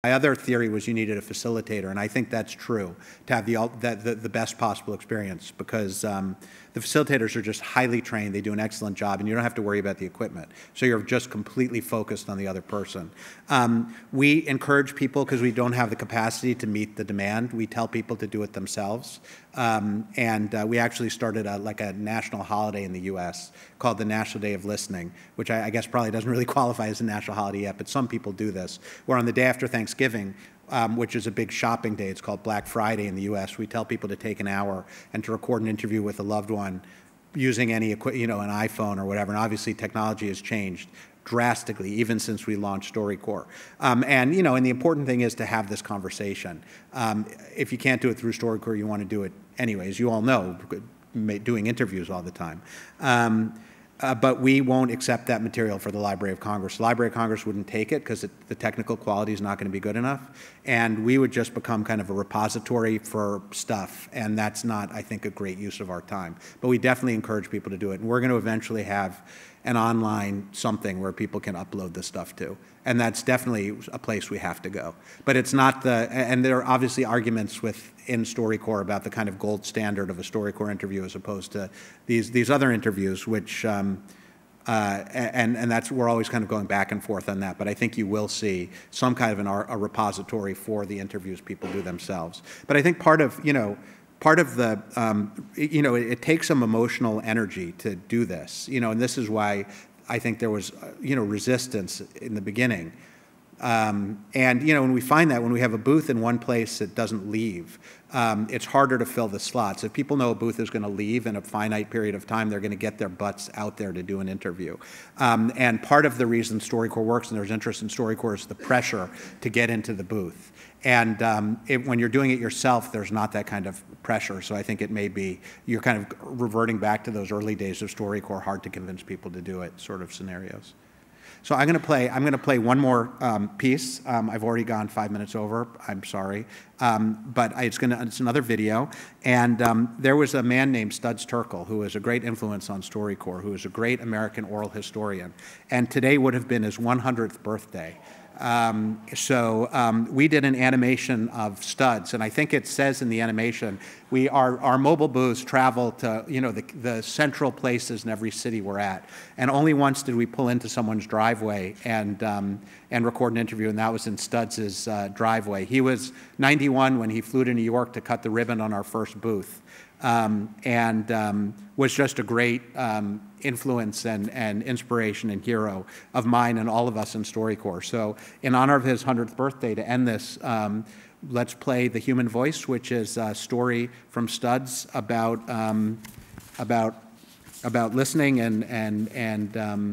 My other theory was you needed a facilitator, and I think that's true, to have the best possible experience, because the facilitators are just highly trained. They do an excellent job, and you don't have to worry about the equipment. So you're just completely focused on the other person. We encourage people, because we don't have the capacity to meet the demand, we tell people to do it themselves. We actually started like a national holiday in the U.S. called the National Day of Listening, which I guess probably doesn't really qualify as a national holiday yet, but some people do this, where on the day after Thanksgiving, which is a big shopping day, it's called Black Friday in the U.S., we tell people to take an hour and to record an interview with a loved one using any, an iPhone or whatever. And obviously technology has changed drastically, even since we launched StoryCorps. And the important thing is to have this conversation. If you can't do it through StoryCorps, you want to do it anyways. You all know, doing interviews all the time. But we won't accept that material for the Library of Congress. The Library of Congress wouldn't take it because the technical quality is not going to be good enough. And we would just become kind of a repository for stuff. And that's not, I think, a great use of our time. But we definitely encourage people to do it. And we're going to eventually have an online something where people can upload this stuff to. And that's definitely a place we have to go. But it's not and there are obviously arguments within StoryCorps about the kind of gold standard of a StoryCorps interview as opposed to these other interviews, which, and that's, we're always kind of going back and forth on that. But I think you will see some kind of a repository for the interviews people do themselves. But I think part of the, it takes some emotional energy to do this, and this is why I think there was, resistance in the beginning. When we find that when we have a booth in one place that doesn't leave, it's harder to fill the slots. If people know a booth is going to leave in a finite period of time, they're going to get their butts out there to do an interview. And part of the reason StoryCorps works and there's interest in StoryCorps is the pressure to get into the booth. And when you're doing it yourself, there's not that kind of pressure. So I think it may be, you're kind of reverting back to those early days of StoryCorps, hard to convince people to do it sort of scenarios. So I'm going to play one more piece. I've already gone 5 minutes over. I'm sorry, but it's another video. And there was a man named Studs Terkel who was a great influence on StoryCorps, who was a great American oral historian, and today would have been his 100th birthday. We did an animation of Studs, and I think it says in the animation, our mobile booths travel to the central places in every city we're at, and only once did we pull into someone's driveway and record an interview, and that was in Studs' driveway. He was 91 when he flew to New York to cut the ribbon on our first booth, was just a great influence and inspiration and hero of mine and all of us in StoryCorps. So in honor of his 100th birthday, to end this, let's play The Human Voice, which is a story from Studs about listening and